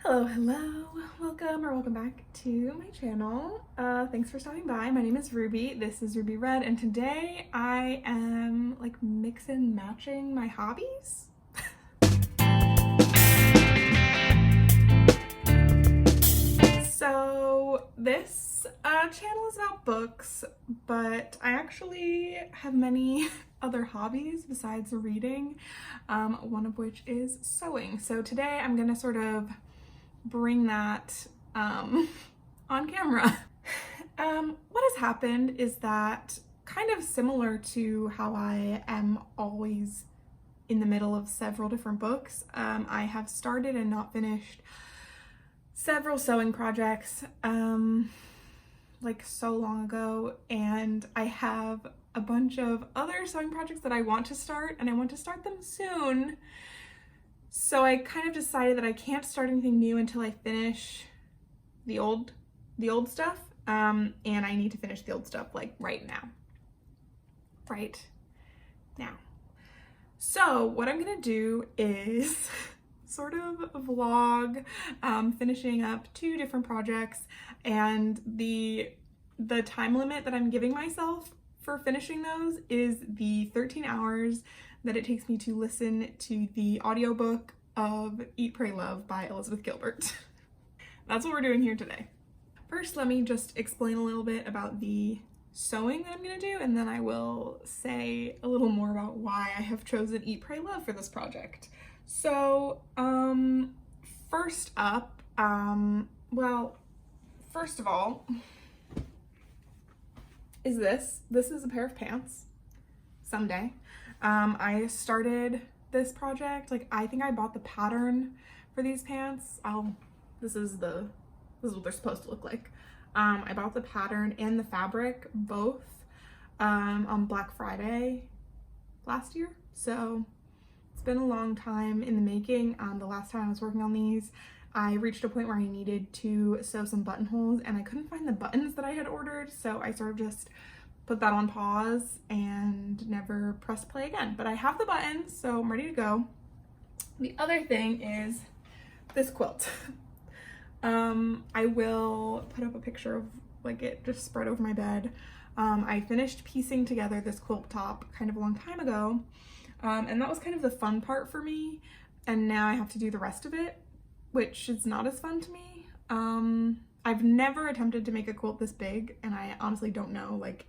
Hello, welcome back to my channel. Thanks for stopping by. My name is Ruby. This is Ruby Red, and today I am like matching my hobbies. So this channel is about books, but I actually have many other hobbies besides reading, one of which is sewing. So today I'm gonna sort of bring that on camera. What has happened is that, kind of similar to how I am always in the middle of several different books, I have started and not finished several sewing projects like so long ago, and I have a bunch of other sewing projects that I want to start, and I want to start them soon. So I kind of decided that I can't start anything new until I finish the old stuff, and I need to finish the old stuff like right now. So what I'm gonna do is sort of vlog finishing up 2 different projects, and the time limit that I'm giving myself for finishing those is the 13 hours that it takes me to listen to the audiobook of Eat, Pray, Love by Elizabeth Gilbert. That's what we're doing here today. First, let me just explain a little bit about the sewing that I'm gonna do, and then I will say a little more about why I have chosen Eat, Pray, Love for this project. So, first up, first of all, is this. This is a pair of pants, someday. I started this project, like I think I bought the pattern for these pants. This is what they're supposed to look like. I bought the pattern and the fabric both on Black Friday last year. So it's been a long time in the making. The last time I was working on these, I reached a point where I needed to sew some buttonholes and I couldn't find the buttons that I had ordered. So I sort of just put that on pause and never pressed play again. But I have the buttons, so I'm ready to go. The other thing is this quilt. I will put up a picture of like it just spread over my bed. I finished piecing together this quilt top kind of a long time ago, and that was kind of the fun part for me, and now I have to do the rest of it, which is not as fun to me. I've never attempted to make a quilt this big, and I honestly don't know like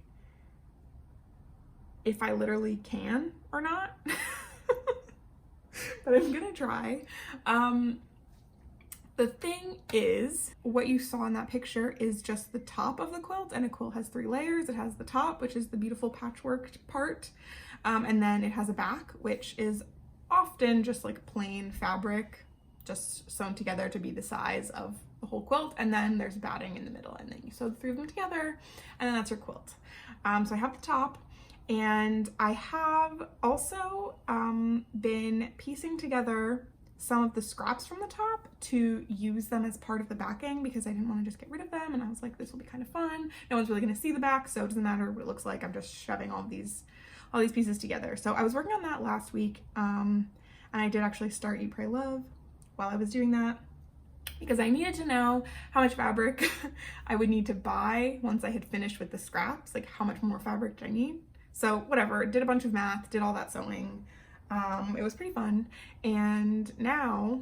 if I literally can or not, but I'm gonna try. The thing is, what you saw in that picture is just the top of the quilt, and a quilt has 3 layers. It has the top, which is the beautiful patchwork part, and then it has a back, which is often just like plain fabric, just sewn together to be the size of the whole quilt, and then there's batting in the middle, and then you sew the 3 of them together, and then that's your quilt. So I have the top, and I have also been piecing together some of the scraps from the top to use them as part of the backing, because I didn't want to just get rid of them, and I was like, this will be kind of fun. No one's really going to see the back, so it doesn't matter what it looks like. I'm just shoving all these pieces together. So I was working on that last week, and I did actually start Eat, Pray, Love while I was doing that, because I needed to know how much fabric I would need to buy once I had finished with the scraps, like how much more fabric did I need. So whatever, did a bunch of math, did all that sewing. It was pretty fun, and now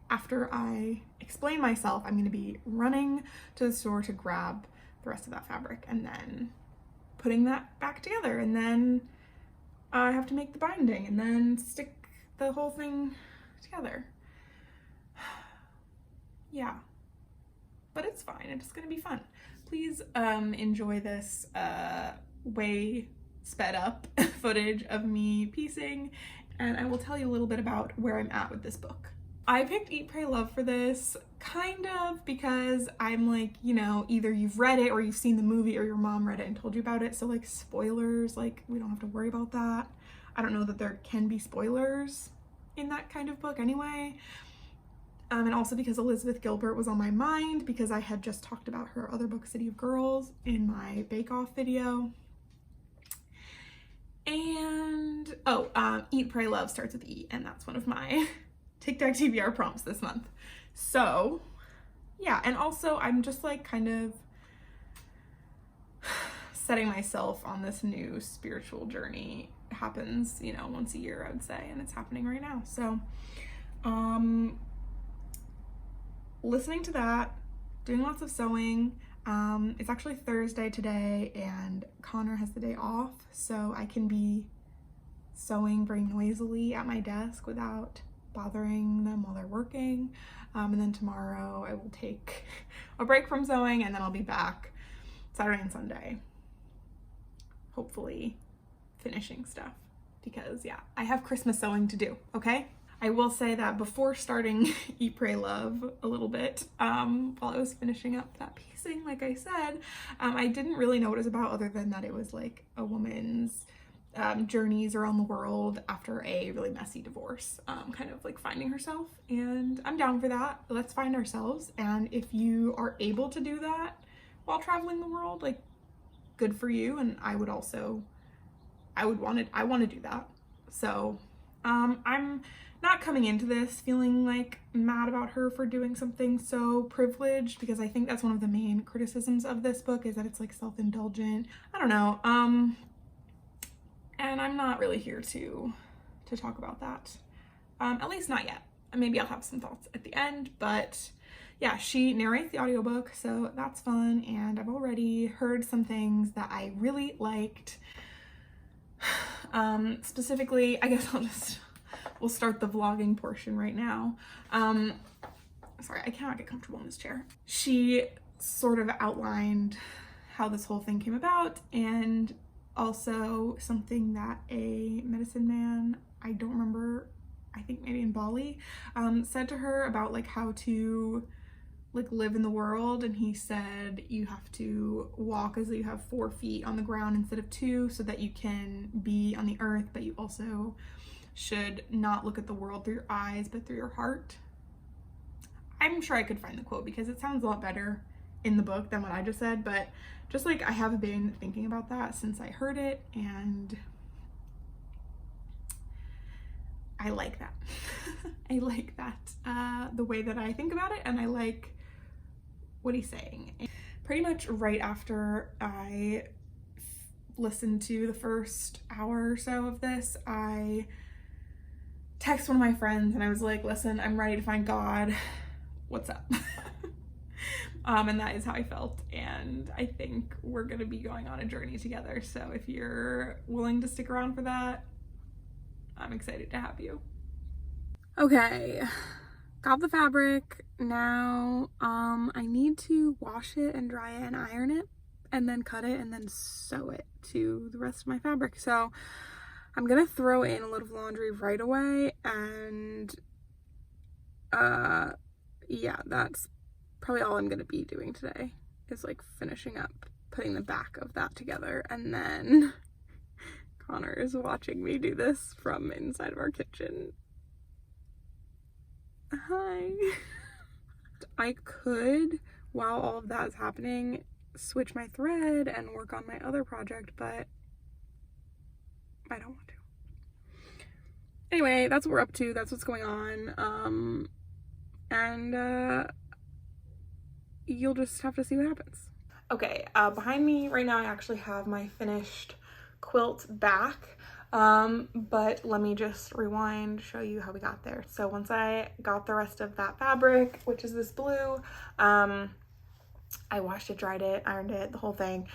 after I explain myself, I'm going to be running to the store to grab the rest of that fabric and then putting that back together, and then I have to make the binding and then stick the whole thing together. Yeah, but it's fine. It's going to be fun. Please enjoy this way sped up footage of me piecing, and I will tell you a little bit about where I'm at with this book. I picked Eat, Pray, Love for this kind of because I'm like, you know, either you've read it or you've seen the movie or your mom read it and told you about it, so like spoilers, like we don't have to worry about that. I don't know that there can be spoilers in that kind of book anyway. And also because Elizabeth Gilbert was on my mind, because I had just talked about her other book, City of Girls, in my Bake Off video. And Eat, Pray, Love starts with E, and that's one of my TikTok TBR prompts this month. So yeah, and also I'm just like kind of setting myself on this new spiritual journey. It happens, you know, once a year, I would say, and it's happening right now. So listening to that, doing lots of sewing. It's actually Thursday today and Connor has the day off, so I can be sewing very noisily at my desk without bothering them while they're working. And then tomorrow I will take a break from sewing, and then I'll be back Saturday and Sunday, hopefully finishing stuff, because yeah, I have Christmas sewing to do, okay? I will say that before starting Eat, Pray, Love a little bit, while I was finishing up that piecing, like I said, I didn't really know what it was about, other than that it was like a woman's journeys around the world after a really messy divorce, kind of like finding herself, and I'm down for that. Let's find ourselves, and if you are able to do that while traveling the world, like, good for you. And I want to do that. So I'm not coming into this feeling like mad about her for doing something so privileged, because I think that's one of the main criticisms of this book, is that it's like self-indulgent. I don't know. And I'm not really here to talk about that. At least not yet. Maybe I'll have some thoughts at the end, but yeah, she narrates the audiobook, so that's fun, and I've already heard some things that I really liked. Specifically, I guess we'll start the vlogging portion right now. Sorry, I cannot get comfortable in this chair. She sort of outlined how this whole thing came about, and also something that a medicine man, I don't remember, I think maybe in Bali, said to her about like how to like live in the world. And he said you have to walk as though you have 4 feet on the ground instead of 2, so that you can be on the earth, but you also should not look at the world through your eyes but through your heart. I'm sure I could find the quote, because it sounds a lot better in the book than what I just said, but just like I have been thinking about that since I heard it, and I like that. I like that, the way that I think about it, and I like what he's saying. Pretty much right after I listened to the first hour or so of this, I texted one of my friends and I was like, listen, I'm ready to find God. What's up? And that is how I felt, and I think we're gonna be going on a journey together. So if you're willing to stick around for that, I'm excited to have you. Okay, got the fabric. Now I need to wash it and dry it and iron it, and then cut it and then sew it to the rest of my fabric. So I'm gonna throw in a load of laundry right away, and yeah, that's probably all I'm gonna be doing today, is like finishing up putting the back of that together. And then Connor is watching me do this from inside of our kitchen. Hi. I could, while all of that is happening, switch my thread and work on my other project, but I don't want to. Anyway, that's what we're up to. That's what's going on. And you'll just have to see what happens. Okay, behind me right now I actually have my finished quilt back, but let me just rewind, show you how we got there. So once I got the rest of that fabric, which is this blue, I washed it, dried it, ironed it, the whole thing.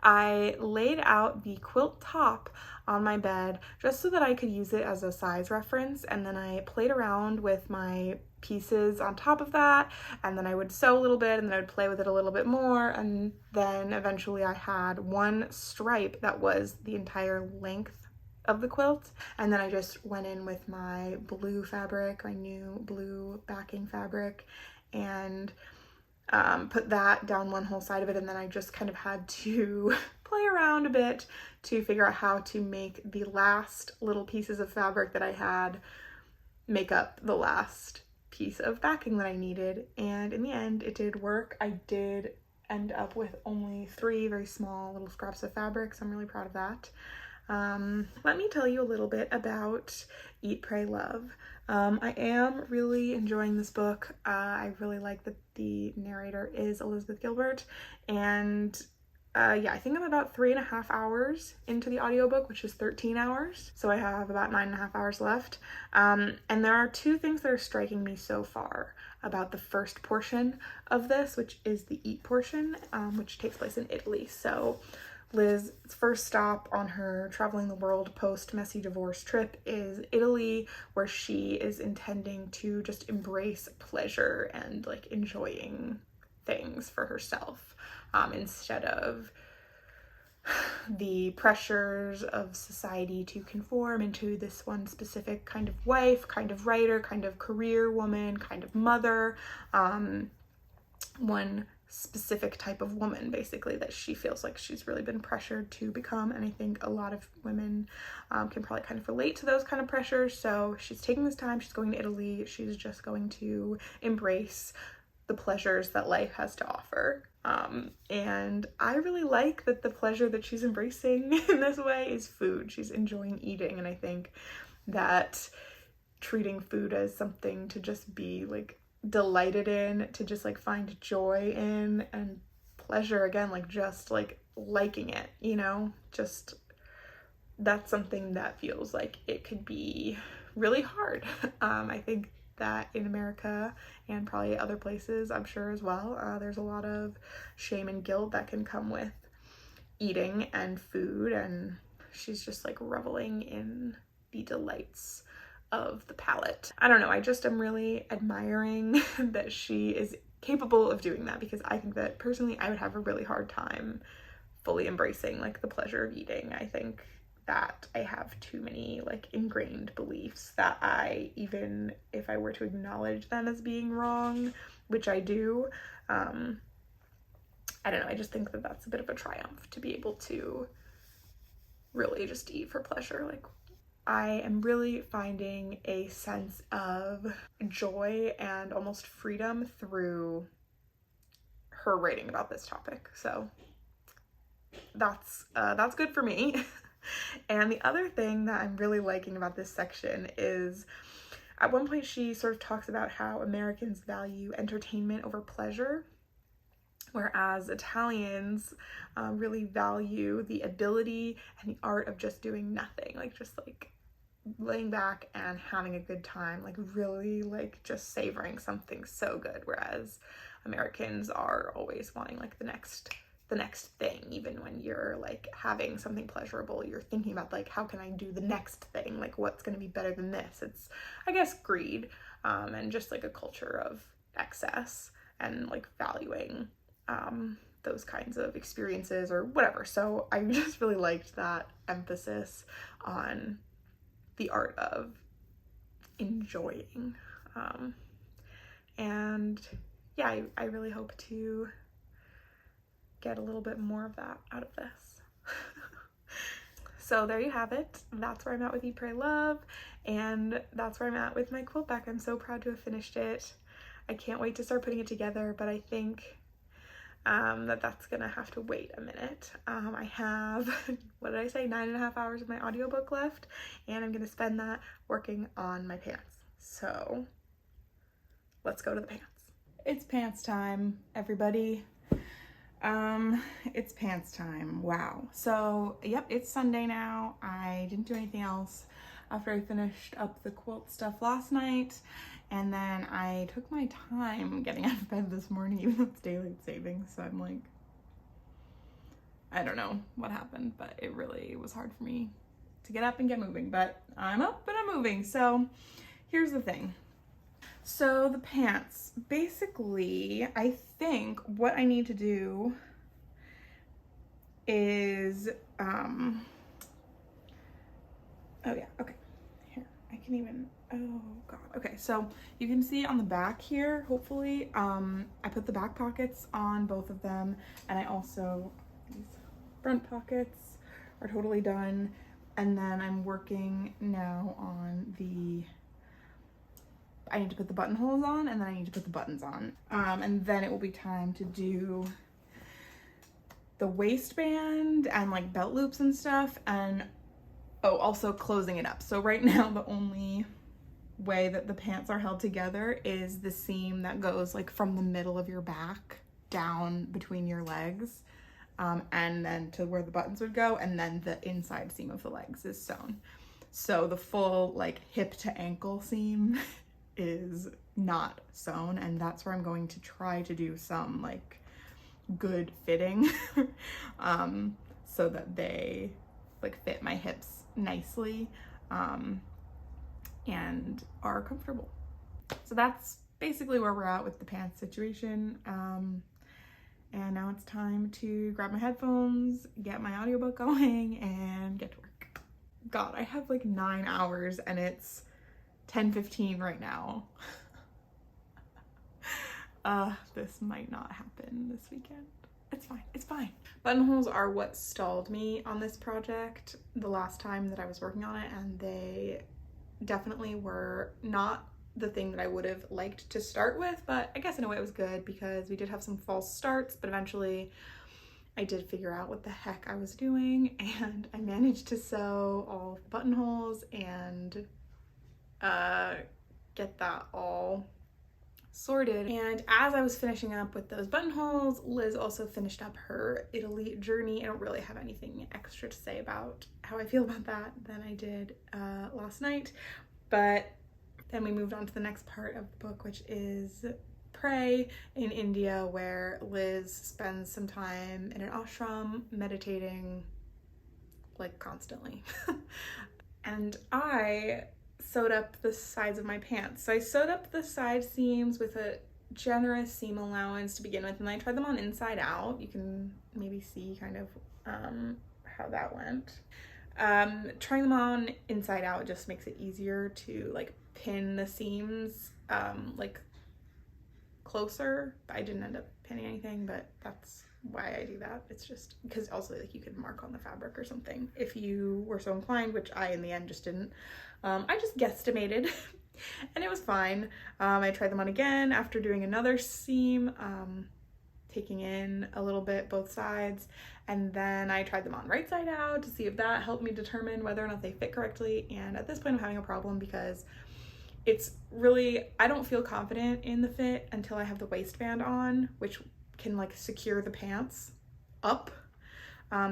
I laid out the quilt top on my bed just so that I could use it as a size reference, and then I played around with my pieces on top of that, and then I would sew a little bit, and then I would play with it a little bit more, and then eventually I had one stripe that was the entire length of the quilt, and then I just went in with my blue fabric, my new blue backing fabric, and put that down one whole side of it, and then I just kind of had to play around a bit to figure out how to make the last little pieces of fabric that I had make up the last piece of backing that I needed. And in the end, it did work. I did end up with only 3 very small little scraps of fabric, so I'm really proud of that. Let me tell you a little bit about Eat, Pray, Love. I am really enjoying this book. I really like that the narrator is Elizabeth Gilbert, and yeah, I think I'm about 3.5 hours into the audiobook, which is 13 hours. So I have about 9.5 hours left. And there are two things that are striking me so far about the first portion of this, which is the eat portion, which takes place in Italy. So Liz's first stop on her traveling the world post messy divorce trip is Italy, where she is intending to just embrace pleasure and like enjoying things for herself, instead of the pressures of society to conform into this one specific kind of wife, kind of writer, kind of career woman, kind of mother, one specific type of woman, basically, that she feels like she's really been pressured to become. And I think a lot of women can probably kind of relate to those kind of pressures. So she's taking this time, she's going to Italy, she's just going to embrace the pleasures that life has to offer. And I really like that the pleasure that she's embracing in this way is food. She's enjoying eating, and I think that treating food as something to just be like delighted in, to just like find joy in, and pleasure again, like just like liking it, you know, just that's something that feels like it could be really hard. I think that in America and probably other places, I'm sure as well, there's a lot of shame and guilt that can come with eating and food, and she's just like reveling in the delights of the palate. I don't know, I just am really admiring that she is capable of doing that, because I think that personally I would have a really hard time fully embracing like the pleasure of eating. I think that I have too many like ingrained beliefs that I, even if I were to acknowledge them as being wrong, which I do, I don't know, I just think that that's a bit of a triumph to be able to really just eat for pleasure. Like, I am really finding a sense of joy and almost freedom through her writing about this topic. So that's good for me. And the other thing that I'm really liking about this section is at one point she sort of talks about how Americans value entertainment over pleasure, whereas Italians really value the ability and the art of just doing nothing, like just like laying back and having a good time, like really like just savoring something so good, whereas Americans are always wanting like the next thing. Even when you're like having something pleasurable, you're thinking about like, how can I do the next thing, like what's going to be better than this. It's, I guess, greed, and just like a culture of excess and like valuing those kinds of experiences or whatever. So I just really liked that emphasis on the art of enjoying, and yeah, I really hope to get a little bit more of that out of this. So there you have it. That's where I'm at with Eat, Pray, Love, and that's where I'm at with my quilt back. I'm so proud to have finished it. I can't wait to start putting it together, but I think that's gonna have to wait a minute. I have, what did I say, 9.5 hours of my audiobook left, and I'm gonna spend that working on my pants. So let's go to the pants. It's pants time, everybody. It's pants time. Wow. So yep, it's Sunday now. I didn't do anything else after I finished up the quilt stuff last night, and then I took my time getting out of bed this morning, even though it's daylight savings. So I'm like, I don't know what happened, but it really was hard for me to get up and get moving, but I'm up and I'm moving. So here's the thing. So the pants, basically, I think what I need to do is, oh yeah, okay, here, I can even, oh God, okay, so you can see on the back here, hopefully, I put the back pockets on both of them, and I also, these front pockets are totally done, and then I'm working now on I need to put the buttonholes on, and then I need to put the buttons on. And then it will be time to do the waistband and like belt loops and stuff, and oh, also closing it up. So right now the only way that the pants are held together is the seam that goes like from the middle of your back down between your legs, and then to where the buttons would go, and then the inside seam of the legs is sewn. So the full like hip to ankle seam is not sewn, and that's where I'm going to try to do some like good fitting so that they like fit my hips nicely and are comfortable. So that's basically where we're at with the pants situation. And now it's time to grab my headphones, get my audiobook going, and get to work. God, I have like 9 hours and it's 10:15 right now. This might not happen this weekend. It's fine, it's fine. Buttonholes are what stalled me on this project the last time that I was working on it, and they definitely were not the thing that I would have liked to start with, but I guess in a way it was good because we did have some false starts, but eventually I did figure out what the heck I was doing, and I managed to sew all the buttonholes and get that all sorted. And as I was finishing up with those buttonholes, Liz also finished up her Italy journey. I don't really have anything extra to say about how I feel about that than I did last night, but then we moved on to the next part of the book, which is Pray in India, where Liz spends some time in an ashram meditating like constantly. And I sewed up the sides of my pants. So I sewed up the side seams with a generous seam allowance to begin with, and I tried them on inside out. You can maybe see kind of how that went. Trying them on inside out just makes it easier to like pin the seams like closer. I didn't end up pinning anything, but that's why I do that. It's just because also like you could mark on the fabric or something if you were so inclined, which I in the end just didn't. I just guesstimated and it was fine. I tried them on again after doing another seam, taking in a little bit both sides, and then I tried them on right side out to see if that helped me determine whether or not they fit correctly. And at this point I'm having a problem because it's really, I don't feel confident in the fit until I have the waistband on, which can like secure the pants up,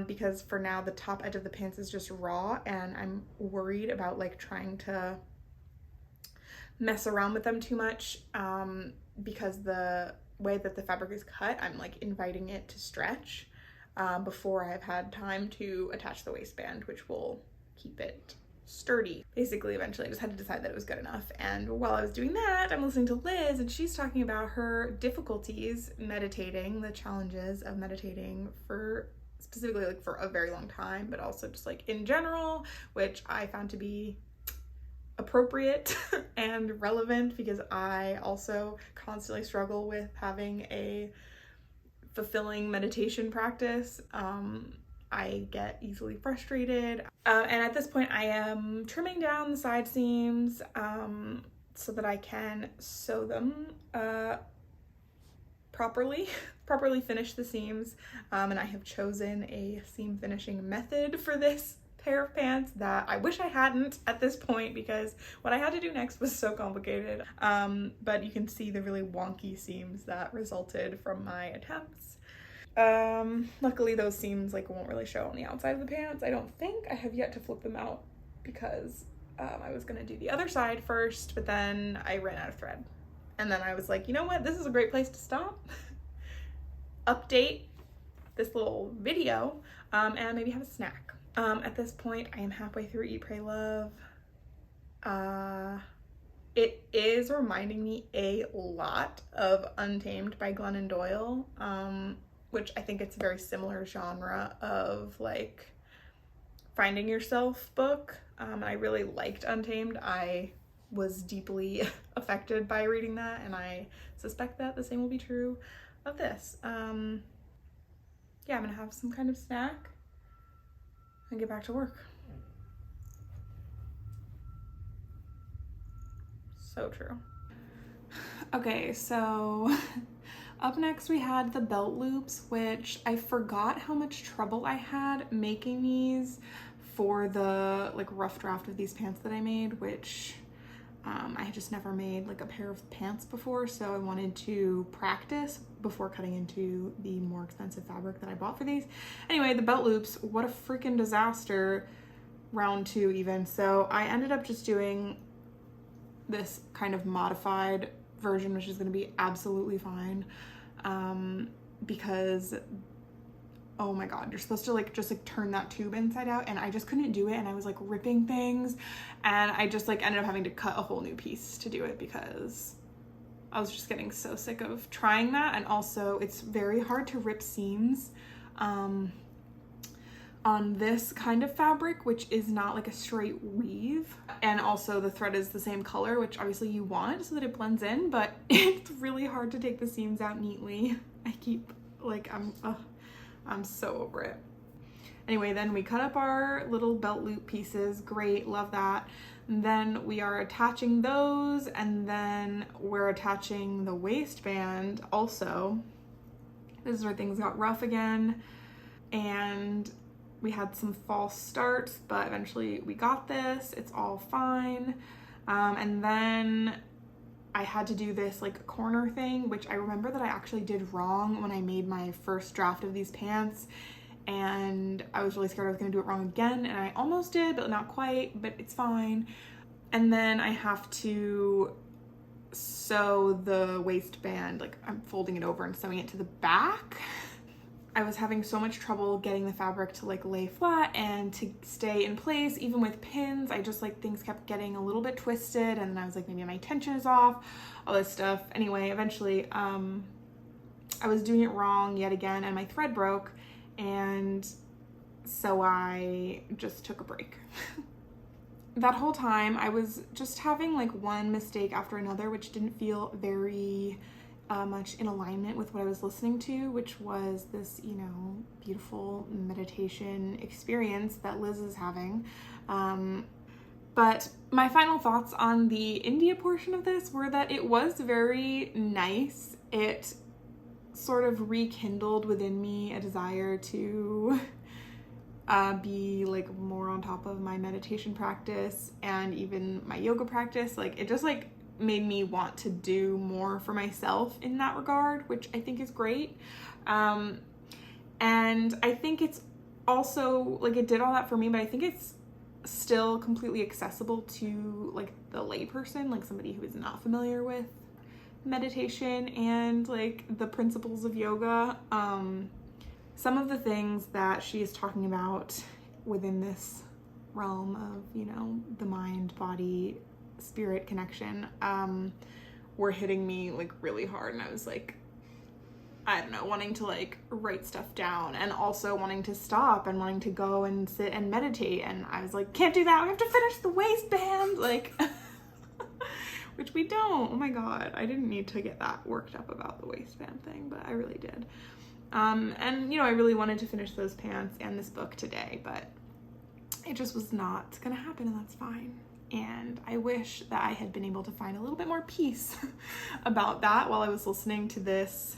because for now the top edge of the pants is just raw, and I'm worried about like trying to mess around with them too much, because the way that the fabric is cut, I'm like inviting it to stretch before I've had time to attach the waistband, which will keep it sturdy. Basically, eventually I just had to decide that it was good enough. And while I was doing that, I'm listening to Liz, and she's talking about her difficulties meditating, the challenges of meditating for specifically like for a very long time, but also just like in general, which I found to be appropriate and relevant because I also constantly struggle with having a fulfilling meditation practice. I get easily frustrated, and at this point I am trimming down the side seams so that I can sew them properly finish the seams, and I have chosen a seam finishing method for this pair of pants that I wish I hadn't at this point because what I had to do next was so complicated, but you can see the really wonky seams that resulted from my attempts. Luckily those seams like won't really show on the outside of the pants. I don't think. I have yet to flip them out because I was gonna do the other side first, but then I ran out of thread, and then I was like, you know what, this is a great place to stop, update this little video, and maybe have a snack. At this point I am halfway through Eat, Pray, Love. It is reminding me a lot of Untamed by Glennon Doyle, which I think it's a very similar genre of like finding yourself book. I really liked Untamed. I was deeply affected by reading that, and I suspect that the same will be true of this. Yeah, I'm gonna have some kind of snack and get back to work. So true. Okay, so up next we had the belt loops, which I forgot how much trouble I had making these for the like rough draft of these pants that I made, which I had just never made like a pair of pants before, so I wanted to practice before cutting into the more expensive fabric that I bought for these. Anyway, the belt loops, what a freaking disaster, round 2 even. So I ended up just doing this kind of modified version, which is going to be absolutely fine, because oh my god, you're supposed to like just like turn that tube inside out, and I just couldn't do it, and I was like ripping things, and I just like ended up having to cut a whole new piece to do it because I was just getting so sick of trying that. And also it's very hard to rip seams on this kind of fabric, which is not like a straight weave, and also the thread is the same color, which obviously you want so that it blends in, but it's really hard to take the seams out neatly. I keep like I'm so over it. Anyway, then we cut up our little belt loop pieces. Great, love that. And then we are attaching those, and then we're attaching the waistband also. This is where things got rough again, and we had some false starts, but eventually we got this. It's all fine. And then I had to do this like corner thing, which I remember that I actually did wrong when I made my first draft of these pants, and I was really scared I was gonna do it wrong again, and I almost did, but not quite, but it's fine. And then I have to sew the waistband, like I'm folding it over and sewing it to the back. I was having so much trouble getting the fabric to like lay flat and to stay in place, even with pins. I just like, things kept getting a little bit twisted, and then I was like, maybe my tension is off, all this stuff. Anyway, eventually I was doing it wrong yet again, and my thread broke, and so I just took a break. That whole time I was just having like one mistake after another, which didn't feel very much in alignment with what I was listening to, which was this, you know, beautiful meditation experience that Liz is having. But my final thoughts on the India portion of this were that it was very nice. It sort of rekindled within me a desire to be like more on top of my meditation practice and even my yoga practice. Like it just like made me want to do more for myself in that regard, which I think is great. And I think it's also like, it did all that for me, but I think it's still completely accessible to like the layperson, like somebody who is not familiar with meditation and like the principles of yoga. Some of the things that she is talking about within this realm of, you know, the mind, body, spirit connection were hitting me like really hard, and I was like, I don't know, wanting to like write stuff down, and also wanting to stop and wanting to go and sit and meditate, and I was like, can't do that, we have to finish the waistband, like which we don't. Oh my god, I didn't need to get that worked up about the waistband thing, but I really did. And you know, I really wanted to finish those pants and this book today, but it just was not gonna happen, and that's fine. And I wish that I had been able to find a little bit more peace about that while I was listening to this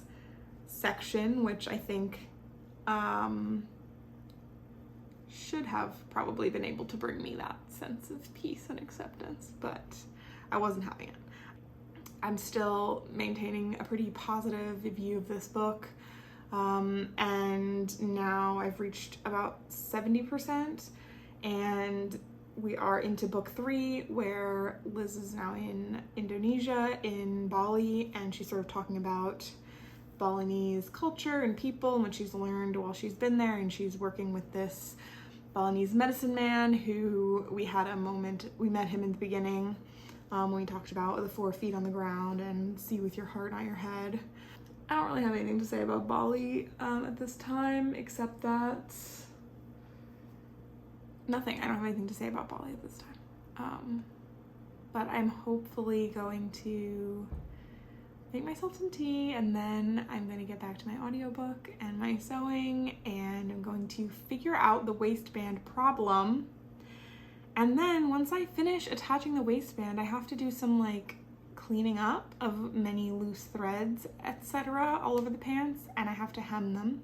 section, which I think should have probably been able to bring me that sense of peace and acceptance, but I wasn't having it. I'm still maintaining a pretty positive view of this book, and now I've reached about 70%, and we are into book 3, where Liz is now in Indonesia, in Bali, and she's sort of talking about Balinese culture and people and what she's learned while she's been there, and she's working with this Balinese medicine man who we had a moment, we met him in the beginning when we talked about the 4 feet on the ground and see with your heart, not your head. I don't really have anything to say about Bali at this time, except that nothing. I don't have anything to say about Bali at this time. But I'm hopefully going to make myself some tea, and then I'm going to get back to my audiobook and my sewing, and I'm going to figure out the waistband problem. And then once I finish attaching the waistband, I have to do some like cleaning up of many loose threads, etc. all over the pants, and I have to hem them.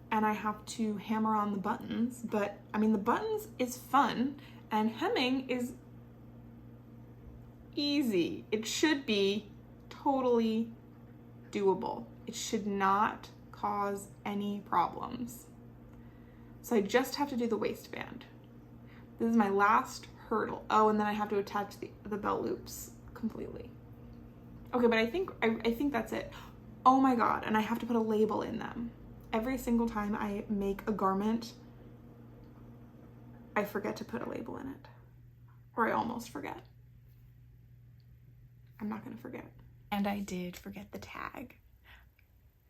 And I have to hammer on the buttons, but I mean, the buttons is fun, and hemming is easy. It should be totally doable. It should not cause any problems. So I just have to do the waistband. This is my last hurdle. Oh, and then I have to attach the belt loops completely. Okay, but I think that's it. Oh my God, and I have to put a label in them. Every single time I make a garment, I forget to put a label in it. Or I almost forget. I'm not gonna forget. And I did forget the tag.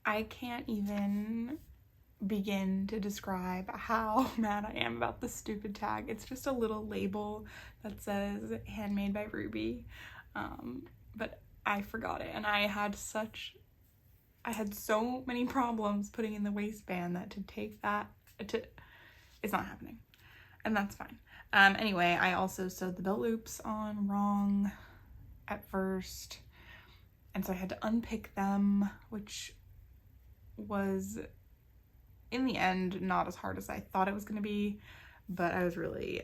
I can't even begin to describe how mad I am about this stupid tag. It's just a little label that says handmade by Ruby, but I forgot it, and I had so many problems putting in the waistband that to take that it's not happening, and that's fine. Anyway, I also sewed the belt loops on wrong at first, and so I had to unpick them, which was in the end not as hard as I thought it was going to be, but I was really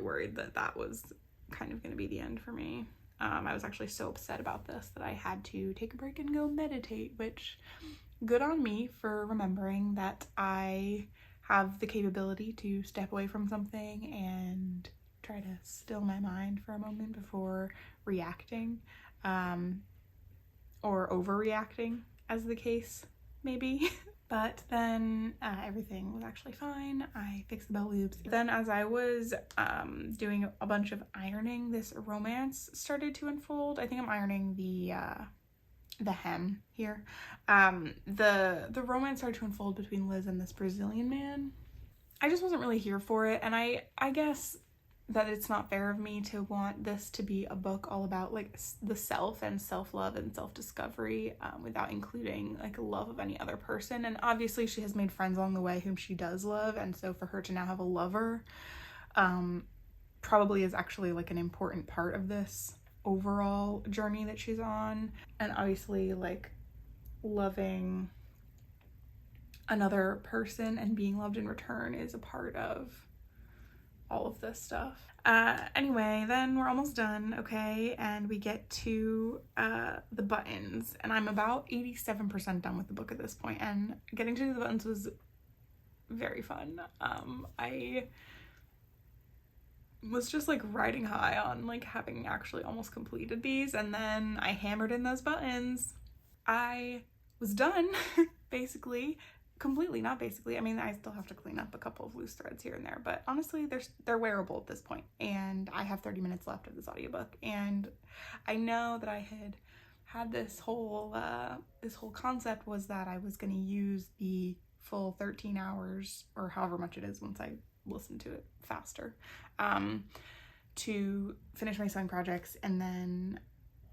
worried that was kind of going to be the end for me. I was actually so upset about this that I had to take a break and go meditate, which good on me for remembering that I have the capability to step away from something and try to still my mind for a moment before reacting, or overreacting, as the case may be. But then everything was actually fine. I fixed the belt loops. Then as I was doing a bunch of ironing, this romance started to unfold. I think I'm ironing the hem here. The romance started to unfold between Liz and this Brazilian man. I just wasn't really here for it, and I guess that it's not fair of me to want this to be a book all about like the self and self-love and self-discovery, without including like love of any other person. And obviously she has made friends along the way whom she does love, and so for her to now have a lover probably is actually like an important part of this overall journey that she's on. And obviously like loving another person and being loved in return is a part of all of this stuff. Anyway, then we're almost done, okay, and we get to the buttons, and I'm about 87% done with the book at this point, and getting to the buttons was very fun. I was just like riding high on like having actually almost completed these, and then I hammered in those buttons. I was done basically. Completely, not basically. I mean, I still have to clean up a couple of loose threads here and there, but honestly, they're wearable at this point, and I have 30 minutes left of this audiobook, and I know that I had this whole concept was that I was going to use the full 13 hours or however much it is once I listen to it faster, to finish my sewing projects, and then,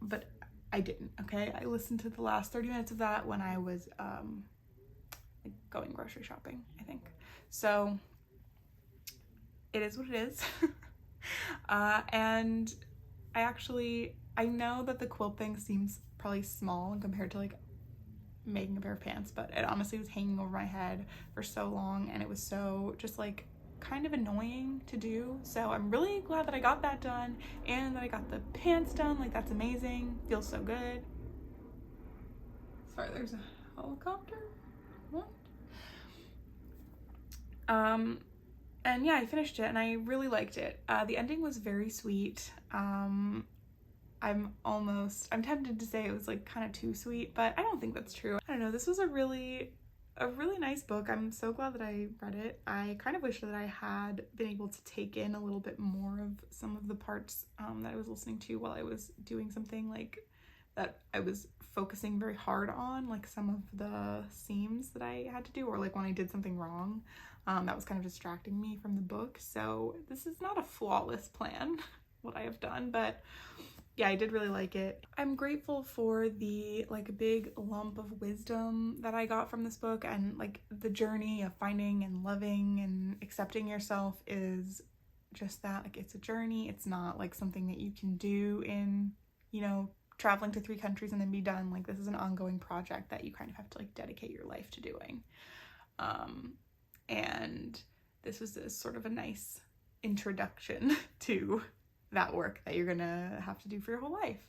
but I didn't, okay? I listened to the last 30 minutes of that when I was going grocery shopping, I think. So it is what it is. And I know that the quilt thing seems probably small compared to like making a pair of pants, but it honestly was hanging over my head for so long, and it was so just like kind of annoying to do. So I'm really glad that I got that done and that I got the pants done. Like, that's amazing. Feels so good. Sorry, there's a helicopter. What? And yeah, I finished it and I really liked it. The ending was very sweet. I'm tempted to say it was like kind of too sweet, but I don't think that's true. I don't know, this was a really nice book. I'm so glad that I read it. I kind of wish that I had been able to take in a little bit more of some of the parts that I was listening to while I was doing something like that I was focusing very hard on, like some of the seams that I had to do, or like when I did something wrong, that was kind of distracting me from the book. So this is not a flawless plan, what I have done, but yeah, I did really like it. I'm grateful for the like big lump of wisdom that I got from this book, and like the journey of finding and loving and accepting yourself is just that, like it's a journey. It's not like something that you can do in, you know, traveling to 3 countries and then be done. Like, this is an ongoing project that you kind of have to like dedicate your life to doing. And this was sort of a nice introduction to that work that you're gonna have to do for your whole life.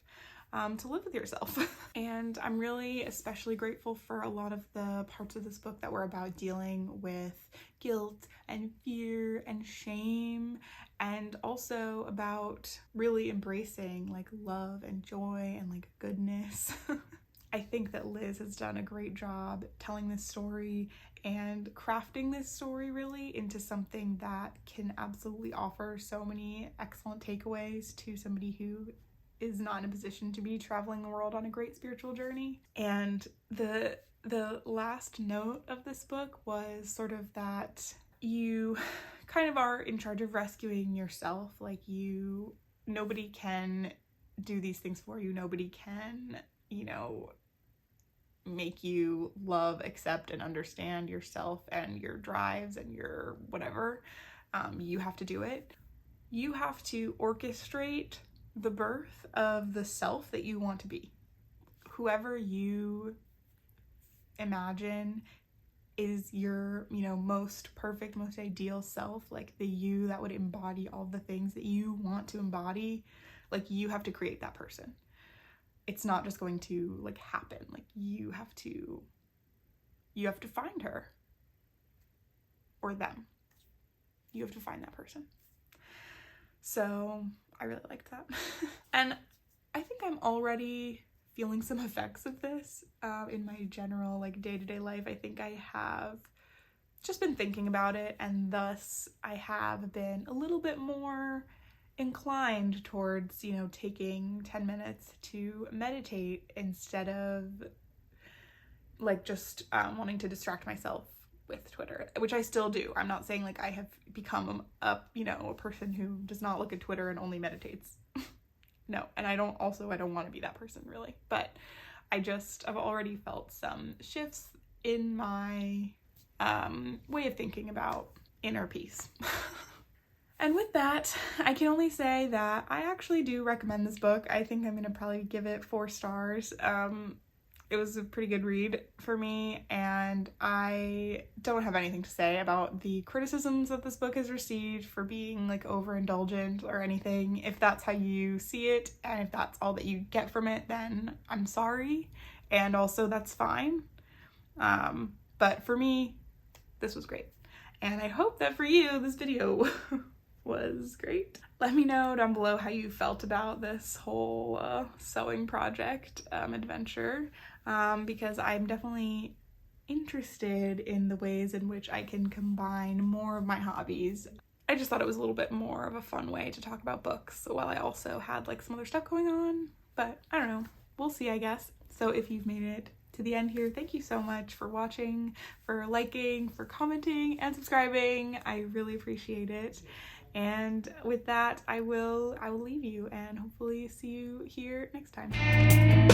To live with yourself. And I'm really especially grateful for a lot of the parts of this book that were about dealing with guilt and fear and shame, and also about really embracing like love and joy and like goodness. I think that Liz has done a great job telling this story and crafting this story really into something that can absolutely offer so many excellent takeaways to somebody who is not in a position to be traveling the world on a great spiritual journey. And the last note of this book was sort of that you kind of are in charge of rescuing yourself. Like nobody can do these things for you. Nobody can, make you love, accept, and understand yourself and your drives and your whatever. You have to do it. You have to orchestrate the birth of the self that you want to be. Whoever you imagine is your, most perfect, most ideal self, like the you that would embody all the things that you want to embody, like you have to create that person. It's not just going to like happen. Like you have to find her or them. You have to find that person. So I really liked that. And I think I'm already feeling some effects of this in my general like day-to-day life. I think I have just been thinking about it, and thus I have been a little bit more inclined towards, taking 10 minutes to meditate instead of like just wanting to distract myself with Twitter, which I still do. I'm not saying like I have become a person who does not look at Twitter and only meditates. No, and I don't want to be that person really, but I've already felt some shifts in my way of thinking about inner peace. And with that, I can only say that I actually do recommend this book. I think I'm gonna probably give it 4 stars. It was a pretty good read for me, and I don't have anything to say about the criticisms that this book has received for being like overindulgent or anything. If that's how you see it, and if that's all that you get from it, then I'm sorry, and also that's fine. But for me, this was great, and I hope that for you, this video was great. Let me know down below how you felt about this whole sewing project adventure, because I'm definitely interested in the ways in which I can combine more of my hobbies. I just thought it was a little bit more of a fun way to talk about books while I also had like some other stuff going on, but I don't know, we'll see, I guess. So if you've made it to the end here, thank you so much for watching, for liking, for commenting, and subscribing. I really appreciate it. And with that, I will leave you and hopefully see you here next time.